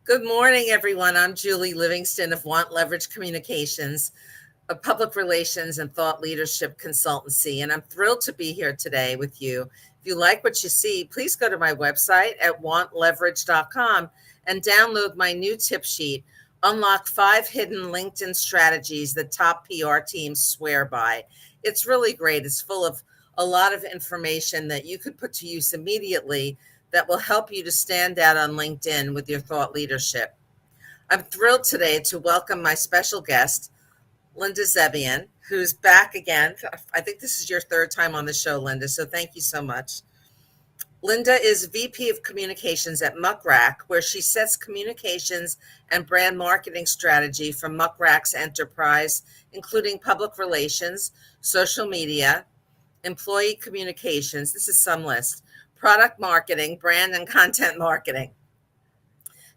Good morning, everyone. I'm Julie Livingston of Want Leverage Communications, a public relations and thought leadership consultancy, and I'm thrilled to be here today with you. If you like what you see, please go to my website at wantleverage.com and download my new tip sheet. Unlock 5 hidden LinkedIn strategies that top PR teams swear by. It's really great. It's full of a lot of information that you could put to use immediately that will help you to stand out on LinkedIn with your thought leadership. I'm thrilled today to welcome my special guest, Linda Zebian, who's back again. I think this is your third time on the show, Linda, so thank you so much. Linda is VP of Communications at Muckrack, where she sets communications and brand marketing strategy for Muckrack's enterprise, including public relations, social media, employee communications. This is some list. Product marketing, brand and content marketing.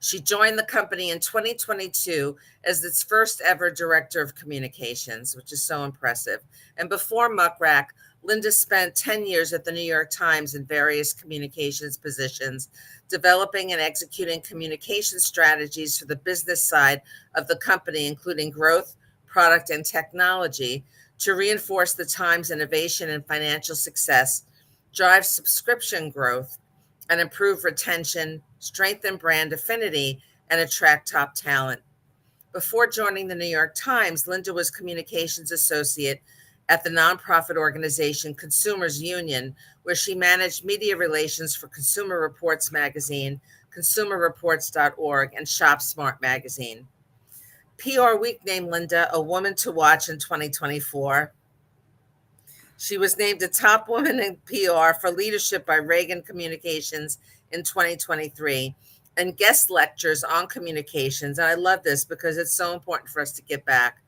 She joined the company in 2022 as its first ever director of communications, which is so impressive. And before Muckrack, Linda spent 10 years at the New York Times in various communications positions, developing and executing communication strategies for the business side of the company, including growth, product, and technology, to reinforce the Times' innovation and financial success, drive subscription growth, and improve retention, strengthen brand affinity, and attract top talent. Before joining the New York Times, Linda was communications associate at the nonprofit organization Consumers Union, where she managed media relations for Consumer Reports magazine, consumerreports.org, and Shop Smart magazine. PR Week named Linda a woman to watch in 2024. She was named a top woman in PR for leadership by Reagan Communications in 2023 and guest lectures on communications. And I love this because it's so important for us to get back.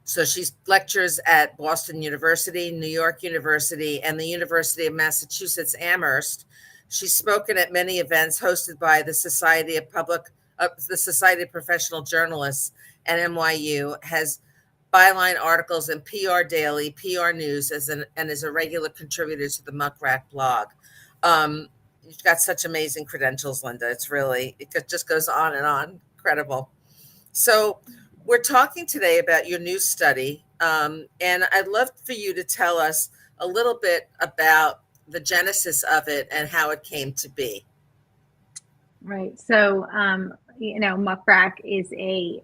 So she lectures at Boston University, New York University, and the University of Massachusetts Amherst. She's spoken at many events hosted by the Society of Professional Journalists at NYU, has byline articles in PR Daily, PR News, and is a regular contributor to the Muckrack blog. You've got such amazing credentials, Linda. It just goes on and on. Incredible. So, we're talking today about your new study, and I'd love for you to tell us a little bit about the genesis of it and how it came to be. Right. So, Muckrack is a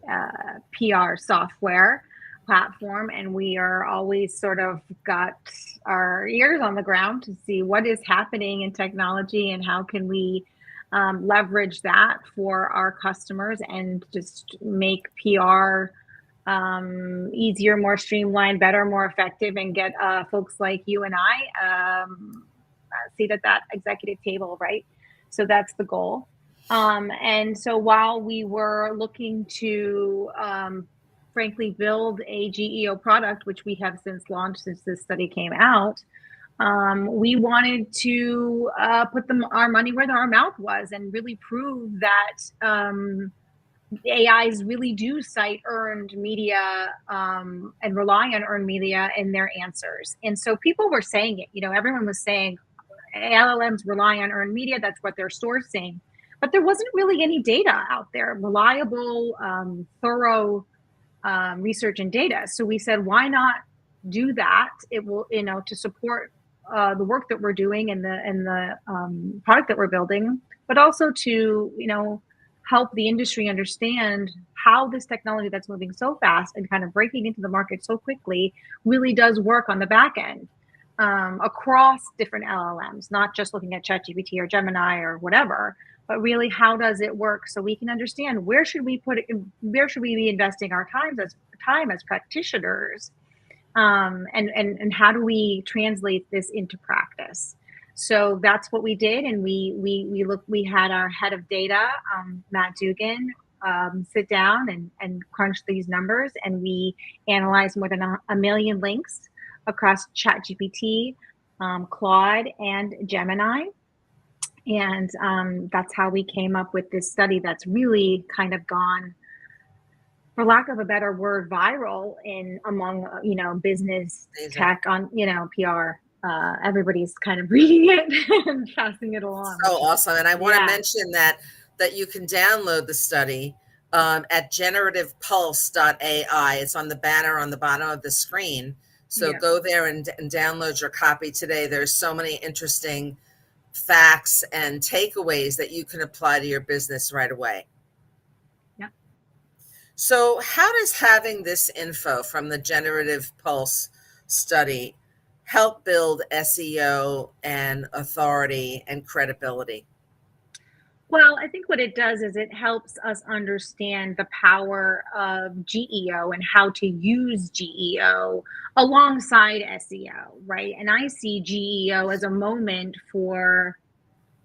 PR software platform, and we are always sort of got our ears on the ground to see what is happening in technology and how can we leverage that for our customers and just make PR easier, more streamlined, better, more effective, and get folks like you and I seat at that executive table, right? So that's the goal. And so while we were looking to, frankly, build a GEO product, which we have since launched since this study came out, we wanted to put our money where our mouth was and really prove that AIs really do cite earned media and rely on earned media in their answers. And so people were saying it, everyone was saying LLMs rely on earned media. That's what they're sourcing. But there wasn't really any data out there, reliable, thorough research and data. So we said, why not do that? It will, to support the work that we're doing and the product that we're building, but also to, help the industry understand how this technology that's moving so fast and kind of breaking into the market so quickly really does work on the back end across different LLMs, not just looking at ChatGPT or Gemini or whatever, but really how does it work so we can understand where should we be investing our time as practitioners, and how do we translate this into practice. So that's what we did, and we had our head of data, Matt Dugan, sit down and crunch these numbers, and we analyzed more than a million links across ChatGPT, Claude, and Gemini. And that's how we came up with this study that's really kind of gone, for lack of a better word, viral among business, tech, on PR. Everybody's kind of reading it and passing it along. So awesome. And I want to mention that that you can download the study at generativepulse.ai. It's on the banner on the bottom of the screen. So Yeah. go there and download your copy today. There's so many interesting facts and takeaways that you can apply to your business right away. Yeah. So, how does having this info from the Generative Pulse study help build SEO and authority and credibility? Well, I think what it does is it helps us understand the power of GEO and how to use GEO alongside SEO, right? And I see GEO as a moment for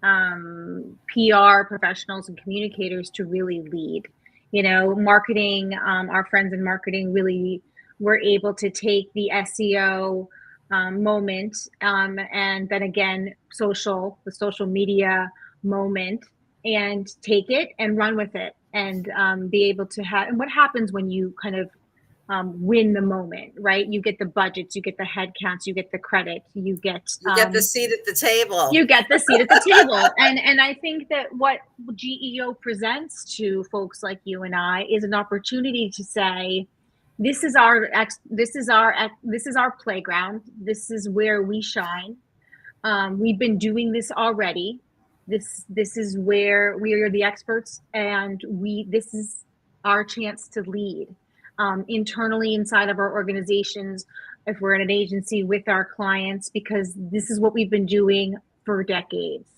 PR professionals and communicators to really lead. Marketing, our friends in marketing really were able to take the SEO moment, and then again, the social media moment, and take it and run with it, and be able to have. And what happens when you kind of win the moment, right? You get the budgets, you get the head counts, you get the credit, You get the seat at the table. you get the seat at the table. And I think that what GEO presents to folks like you and I is an opportunity to say, this is our playground. This is where we shine. We've been doing this already. This is where we are the experts, and this is our chance to lead internally inside of our organizations, if we're in an agency with our clients, because this is what we've been doing for decades,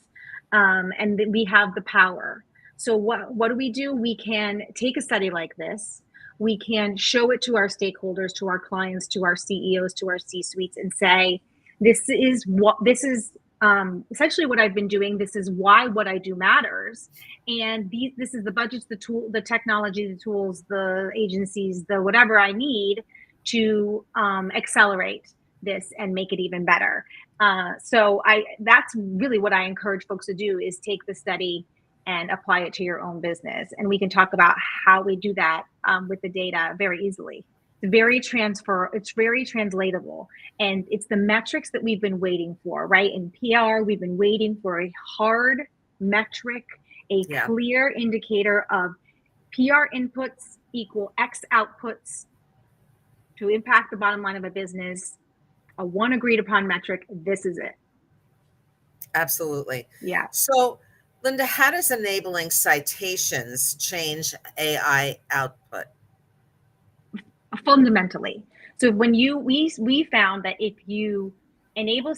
and we have the power. So what do? We can take a study like this. We can show it to our stakeholders, to our clients, to our CEOs, to our C-suites, and say, this is essentially what I've been doing. This is why what I do matters. And this is the budgets, the technology, the tools, the agencies, the whatever I need to accelerate this and make it even better. So that's really what I encourage folks to do, is take the study and apply it to your own business. And we can talk about how we do that with the data very easily. It's very translatable, and it's the metrics that we've been waiting for, right? In PR, we've been waiting for a hard metric, a clear indicator of PR inputs equal X outputs to impact the bottom line of a business, a one agreed upon metric. This is it. Absolutely. Yeah. So, Linda, how does enabling citations change AI output? Fundamentally. So when we found that if you enable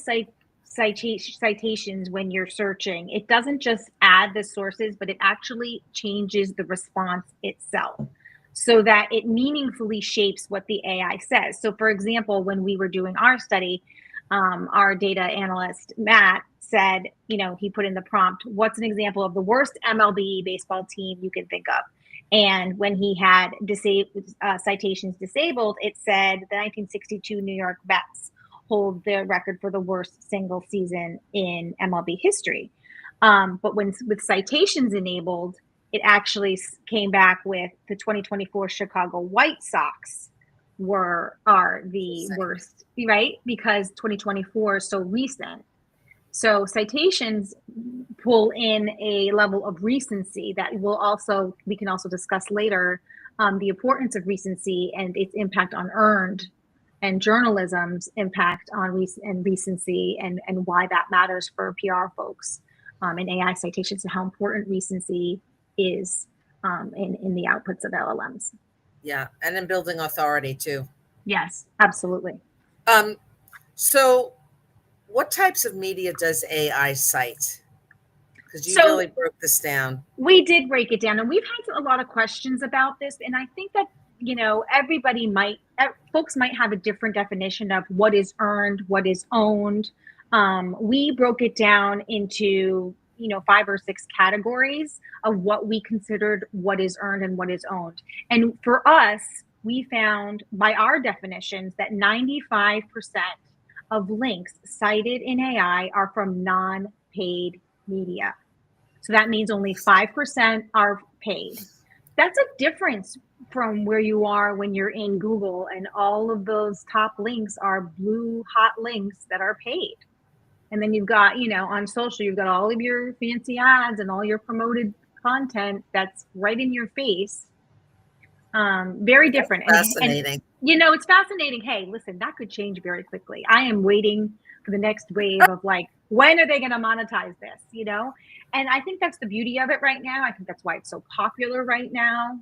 citations when you're searching, it doesn't just add the sources, but it actually changes the response itself, so that it meaningfully shapes what the AI says. So for example, when we were doing our study, our data analyst, Matt, said, he put in the prompt, what's an example of the worst MLB baseball team you can think of? And when he had citations disabled, it said the 1962 New York Mets hold the record for the worst single season in MLB history. But with citations enabled, it actually came back with the 2024 Chicago White Sox are the worst, right? Because 2024 is so recent. So citations pull in a level of recency that we can also discuss later, the importance of recency and its impact on earned, and journalism's impact on recency, and why that matters for PR folks, in AI citations, and how important recency is in the outputs of LLMs. Yeah, and in building authority too. Yes, absolutely. So what types of media does AI cite? Because you really broke this down. We did break it down, and we've had a lot of questions about this. And I think that, folks might have a different definition of what is earned, what is owned. We broke it down into, 5 or 6 categories of what we considered what is earned and what is owned. And for us, we found by our definitions that 95% of links cited in AI are from non-paid media. So that means only 5% are paid. That's a difference from where you are when you're in Google and all of those top links are blue hot links that are paid. And then you've got, on social, you've got all of your fancy ads and all your promoted content that's right in your face. Very different. Fascinating. And it's fascinating. Hey, listen, that could change very quickly. I am waiting for the next wave of like, when are they going to monetize this? And I think that's the beauty of it right now. I think that's why it's so popular right now.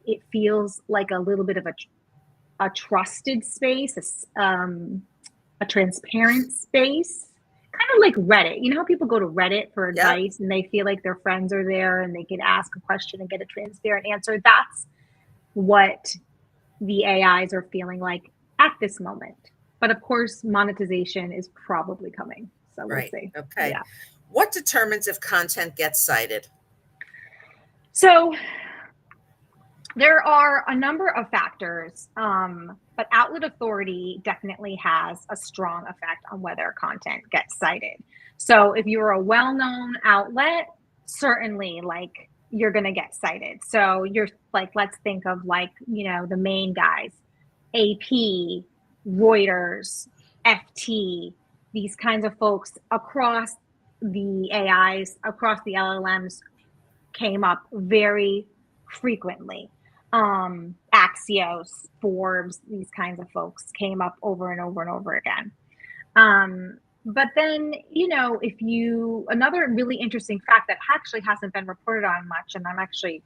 It feels like a little bit of a trusted space, a transparent space, kind of like Reddit. How people go to Reddit for advice and they feel like their friends are there and they can ask a question and get a transparent answer. That's what the AIs are feeling like at this moment. But of course, monetization is probably coming. So we'll see. Okay. Yeah. What determines if content gets cited? So there are a number of factors, but outlet authority definitely has a strong effect on whether content gets cited. So if you're a well-known outlet, certainly you're going to get cited. So you're let's think of the main guys, AP, Reuters, FT, these kinds of folks across the AIs, across the LLMs came up very frequently. Axios, Forbes, these kinds of folks came up over and over and over again. But then, another really interesting fact that actually hasn't been reported on much, and I'm actually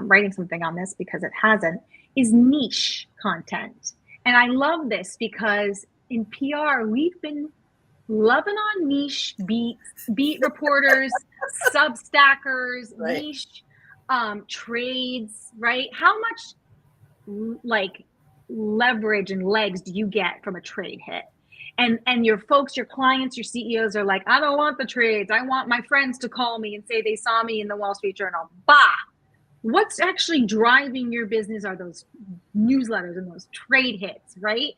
writing something on this because it hasn't, is niche content. And I love this because in PR, we've been loving on niche beat reporters, substackers, niche trades, right? How much leverage and legs do you get from a trade hit? And your folks, your clients, your CEOs are like, I don't want the trades. I want my friends to call me and say they saw me in the Wall Street Journal. Bah! What's actually driving your business are those newsletters and those trade hits, right?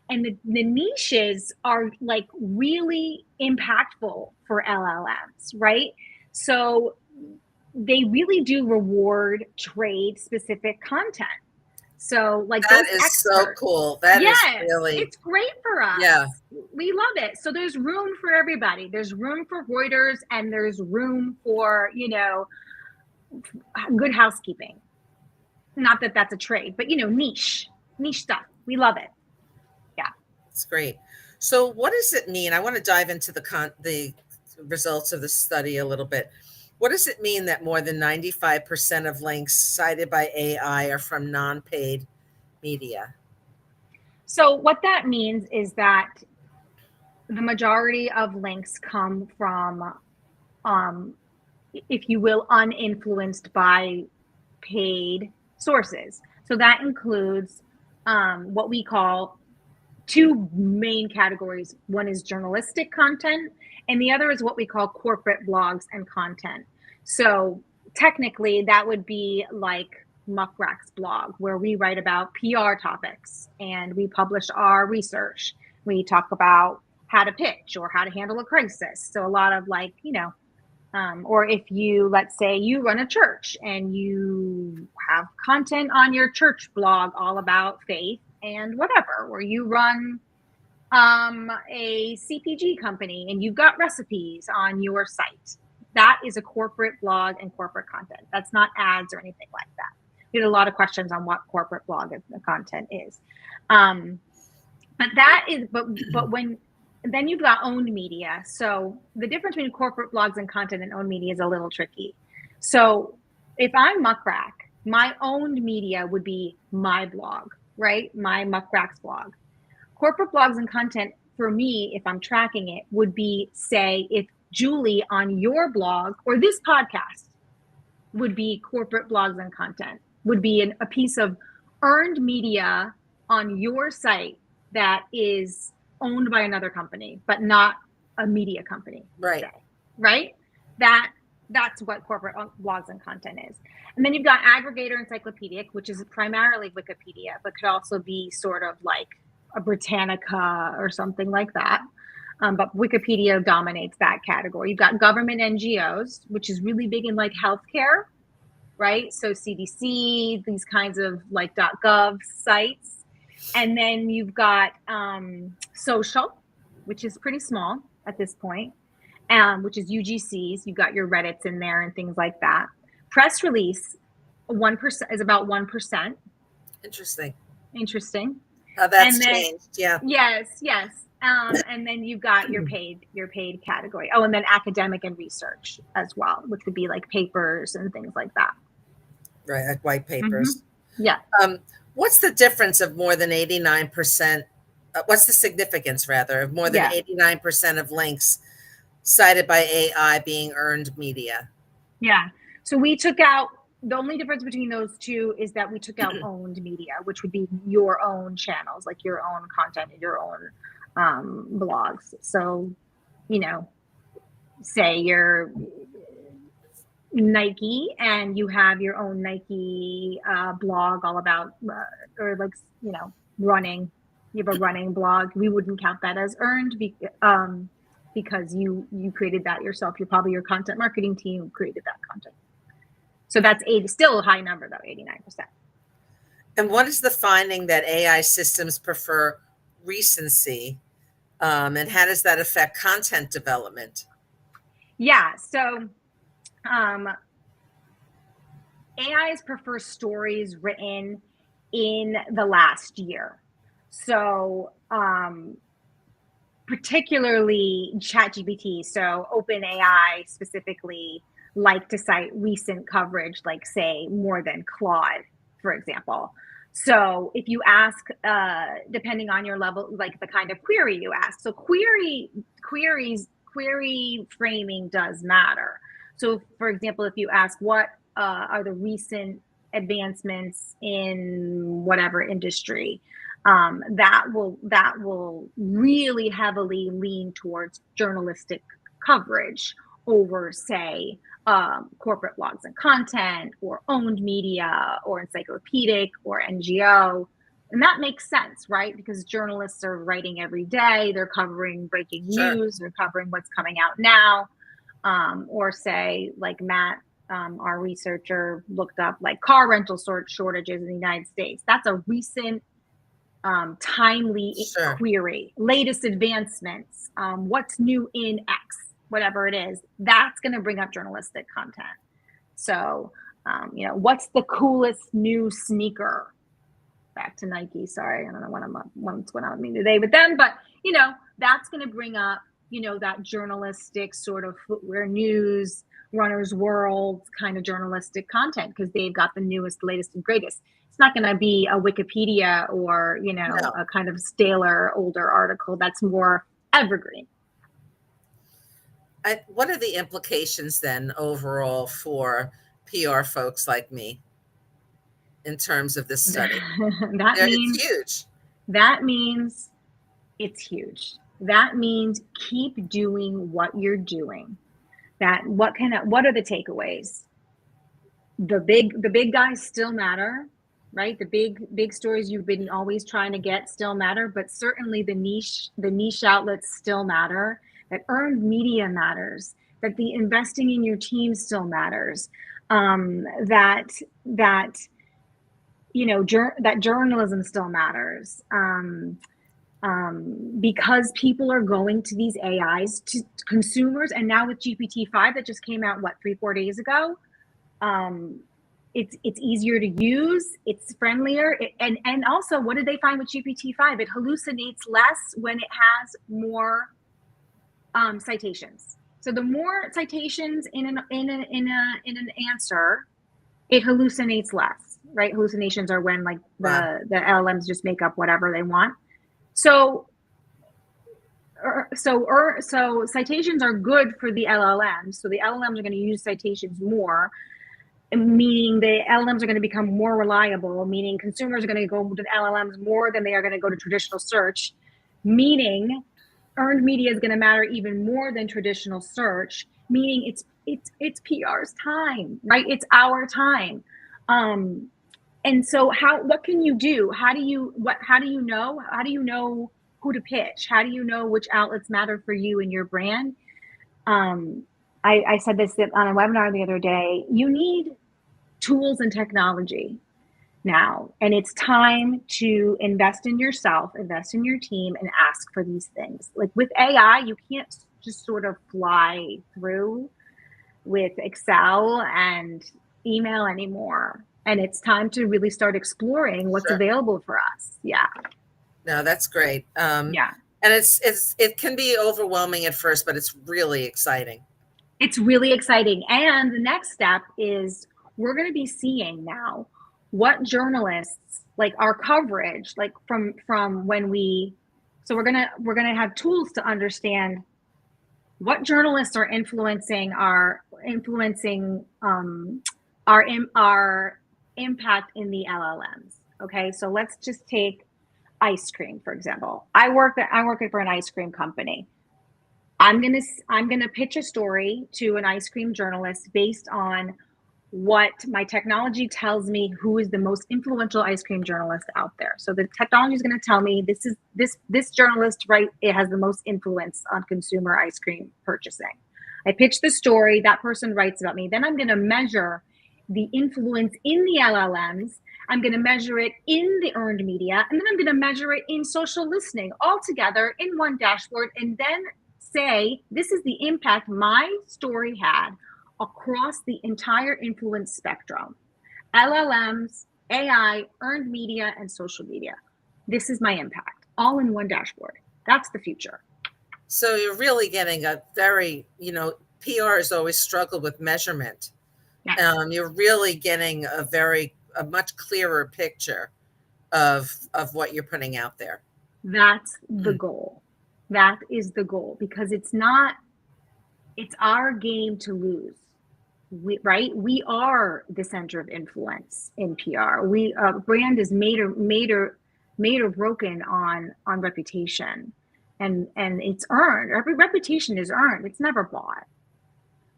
And the niches are really impactful for LLMs, right? So they really do reward trade specific content. So that is experts, so cool. That is really, it's great for us. Yeah. We love it. So there's room for everybody. There's room for Reuters and there's room for, good housekeeping. Not that that's a trade, but niche stuff. We love it. Yeah. It's great. So what does it mean? I want to dive into the results of the study a little bit. What does it mean that more than 95% of links cited by AI are from non-paid media? So what that means is that the majority of links come from, if you will, uninfluenced by paid sources. So that includes what we call two main categories. One is journalistic content, and the other is what we call corporate blogs and content. So technically, that would be like Muckrak's blog, where we write about PR topics and we publish our research. We talk about how to pitch or how to handle a crisis. So a lot of or if you, let's say you run a church and you have content on your church blog all about faith and whatever, or you run a CPG company and you've got recipes on your site. That is a corporate blog and corporate content. That's not ads or anything like that. We had a lot of questions on what corporate blog content is. Then you've got owned media. So the difference between corporate blogs and content and owned media is a little tricky. So if I'm Muckrack, my owned media would be my blog, right? My Muckrack's blog. Corporate blogs and content for me, if I'm tracking it, would be, say, if Julie on your blog or this podcast would be corporate blogs and content, would be a piece of earned media on your site that is owned by another company, but not a media company. Right. Say, right? That's what corporate blogs and content is. And then you've got aggregator encyclopedic, which is primarily Wikipedia, but could also be sort of like a Britannica or something like that. But Wikipedia dominates that category. You've got government NGOs, which is really big in healthcare, right? So CDC, these kinds of .gov sites. And then you've got social, which is pretty small at this point, which is UGCs. You've got your Reddits in there and things like that. Press release 1% is about 1%. Interesting. Interesting. How that's And then changed. Yeah. yes. And then you've got your paid category. Oh, and then academic and research as well, which would be like papers and things like that. Right. Like white Mm-hmm. papers. Yeah. What's the difference of more than 89%? What's the significance, rather, of more than Yeah. 89% of links cited by AI being earned media? Yeah. So we took out, the only difference between those two is that we took out owned media, which would be your own channels, like your own content and your own blogs. So, say you're Nike and you have your own Nike blog all about, or like, running. You have a running blog. We wouldn't count that as earned because you created that yourself. You're probably your content marketing team created that content. So that's still a high number though, 89%. And what is the finding that AI systems prefer recency? And how does that affect content development? Yeah. So AIs prefer stories written in the last year. So particularly ChatGPT, so OpenAI specifically like to cite recent coverage, like say more than Claude, for example. So if you ask, depending on your level, like the kind of query you ask, so query framing does matter. So for example, if you ask what are the recent advancements in whatever industry, that will really heavily lean towards journalistic coverage over, say, corporate blogs and content, or owned media, or encyclopedic, or NGO. And that makes sense, right? Because journalists are writing every day, they're covering breaking Sure. news, they're covering what's coming out now. Or say, like Matt, our researcher, looked up like car rental shortages in the United States. That's a recent timely Sure. query, latest advancements, what's new in X, whatever it is. That's going to bring up journalistic content. So, what's the coolest new sneaker? Back to Nike. Sorry, I don't know what's going on with me today with them, but that's going to bring up that journalistic sort of footwear news, runner's world kind of journalistic content, because they've got the newest, latest, and greatest. It's not going to be a Wikipedia or No. a kind of staler, older article. That's more evergreen. What are the implications then overall for PR folks like me in terms of this study? It's huge. That means it's huge. That means keep doing what you're doing. What are the takeaways? The big guys still matter, right? The big stories you've been always trying to get still matter, but certainly the niche outlets still matter. That earned media matters. That the investing in your team still matters. That journalism still matters. Because people are going to these AIs, to consumers, and now with GPT-5 that just came out 3-4 days ago, it's easier to use, it's friendlier, and also, what did they find with GPT-5? It hallucinates less when it has more citations. So the more citations in an answer, it hallucinates less, right? Hallucinations are when the LLMs just make up whatever they want. So citations are good for the LLMs. So the LLMs are going to use citations more, meaning the LLMs are going to become more reliable, meaning consumers are going to go to the LLMs more than they are going to go to traditional search, meaning earned media is going to matter even more than traditional search, meaning it's PR's time, right? It's our time. And so what can you do? How do you know who to pitch? How do you know which outlets matter for you and your brand? I said this on a webinar the other day. You need tools and technology now, and it's time to invest in yourself, invest in your team, and ask for these things. Like with AI, you can't just sort of fly through with Excel and email anymore. And it's time to really start exploring what's Sure. available for us. Yeah. No, that's great. Yeah. And it can be overwhelming at first, but it's really exciting. It's really exciting. And the next step is we're going to be seeing now what journalists, like our coverage, like from when we, so we're going to have tools to understand what journalists are influencing our impact in the LLMs. Okay, so let's just take ice cream for example. I'm working for an ice cream company. I'm gonna pitch a story to an ice cream journalist based on what my technology tells me who is the most influential ice cream journalist out there. So the technology is going to tell me this journalist, right? It has the most influence on consumer ice cream purchasing. I pitch the story, that person writes about me. Then I'm going to measure the influence in the LLMs. I'm going to measure it in the earned media, and then I'm going to measure it in social listening all together in one dashboard, and then say, this is the impact my story had across the entire influence spectrum: LLMs, AI, earned media, and social media. This is my impact, all in one dashboard. That's the future. So you're really getting a very, PR has always struggled with measurement. Yes. You're really getting a much clearer picture of what you're putting out there. That's the goal. That is the goal, because it's our game to lose. Right? We are the center of influence in PR. Brand is made or broken on reputation, and it's earned. Every reputation is earned. It's never bought.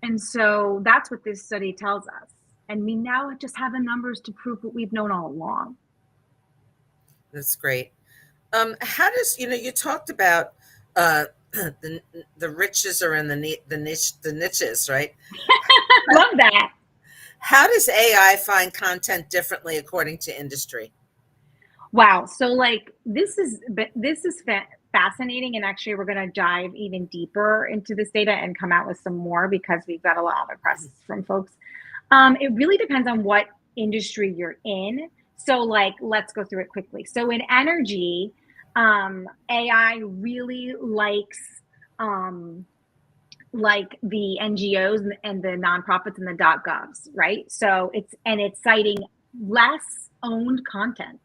And so that's what this study tells us. And we now just have the numbers to prove what we've known all along. That's great. How does you talked about uh, the riches are in the niches, right? Love that. How does AI find content differently according to industry? Wow. So like this is fascinating, and actually we're going to dive even deeper into this data and come out with some more because we've got a lot of requests from folks. It really depends on what industry you're in. So like let's go through it quickly. So in energy, AI really like the NGOs and the nonprofits and the .govs, right? So it's citing less owned content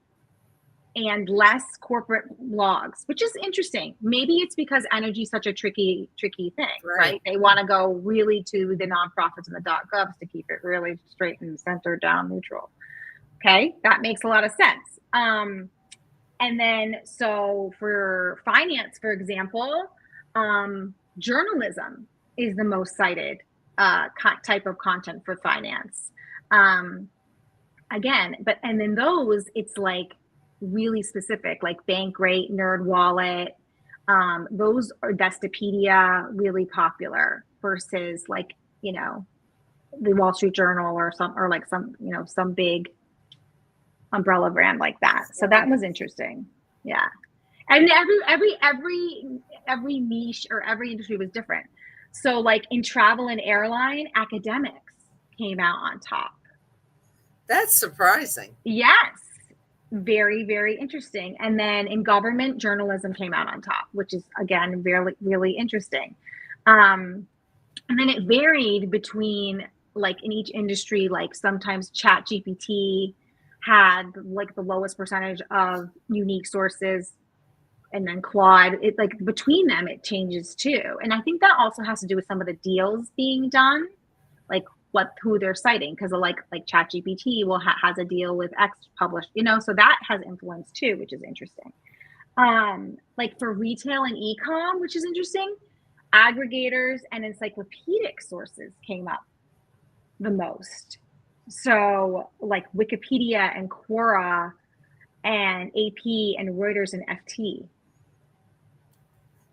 and less corporate logs, which is interesting. Maybe it's because energy is such a tricky thing, right? They want to go really to the nonprofits and the .govs to keep it really straight and center down neutral. Okay, that makes a lot of sense. And then so for finance, for example, journalism is the most cited type of content for finance. Again, and then those, it's like really specific, like Bankrate, NerdWallet. Those are Desktoppedia, really popular versus like, the Wall Street Journal or some big umbrella brand like that. So that was interesting. Yeah. And every niche or every industry was different. So like in travel and airline, academics came out on top. That's surprising. Yes. Very, very interesting. And then in government, journalism came out on top, which is again really, really interesting. And then it varied between, like in each industry, like sometimes ChatGPT had like the lowest percentage of unique sources, and then Claude, it like between them it changes too. And I think that also has to do with some of the deals being done, like who they're citing, because like ChatGPT has a deal with X published, so that has influence too, which is interesting. Like for retail and e-com, which is interesting, aggregators and encyclopedic sources came up the most. So like Wikipedia and Quora and AP and Reuters and FT.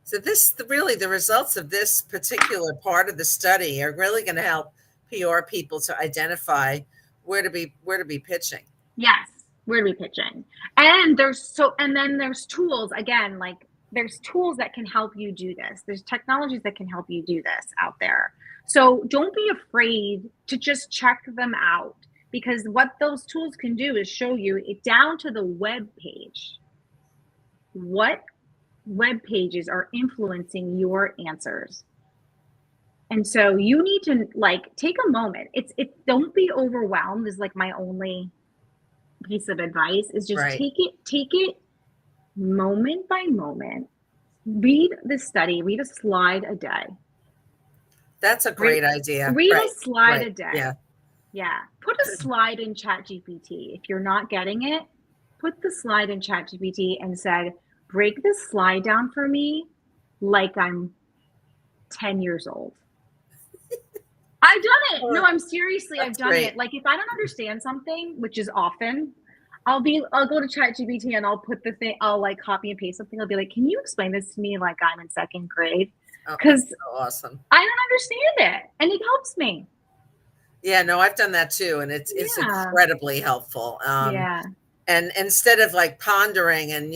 So the results of this particular part of the study are really going to help PR people to identify where to be pitching. Yes, where to be pitching. And then there's tools, again, like there's tools that can help you do this. There's technologies that can help you do this out there. So don't be afraid to just check them out, because what those tools can do is show you it down to the web page. What web pages are influencing your answers? And so you need to like take a moment. Don't be overwhelmed is like my only piece of advice, is just Right. take it moment by moment. Read the study, read a slide a day. That's a Read, great idea. read a Right. slide Right. a day. Yeah. Yeah. Put a slide in ChatGPT. If you're not getting it, put the slide in ChatGPT and said, break this slide down for me like I'm 10 years old. I've done it. No, Oh, I'm seriously, I've that's done great. it. Like if I don't understand something, which is often, I'll go to ChatGPT and I'll put the thing, I'll like copy and paste something. I'll be like, can you explain this to me like I'm in second grade? Oh, Because that's so awesome. I don't understand it and it helps me. Yeah, no, I've done that too, and it's Yeah. incredibly helpful. Yeah. And instead of like pondering and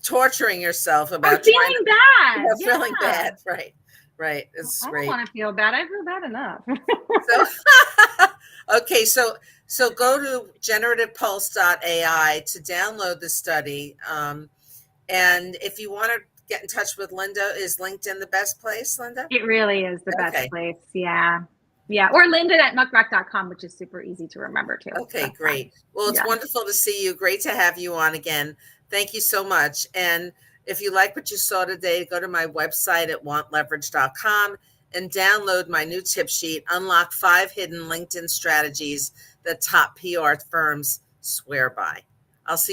torturing yourself Or about trying feeling to, bad. feeling Yeah. bad, right, right, it's I don't great. want to feel bad. I feel bad enough. So, okay, so go to generativepulse.ai to download the study. And if you want to get in touch with Linda, is LinkedIn the best place, Linda? It really is the best Okay. place. Yeah. Yeah. Or Lyndon at muckrack.com, which is super easy to remember too. Okay, That's fine. great. Well, it's Yeah. wonderful to see you. Great to have you on again. Thank you so much. And if you like what you saw today, go to my website at wantleverage.com and download my new tip sheet, Unlock 5 Hidden LinkedIn Strategies that top PR firms swear by. I'll see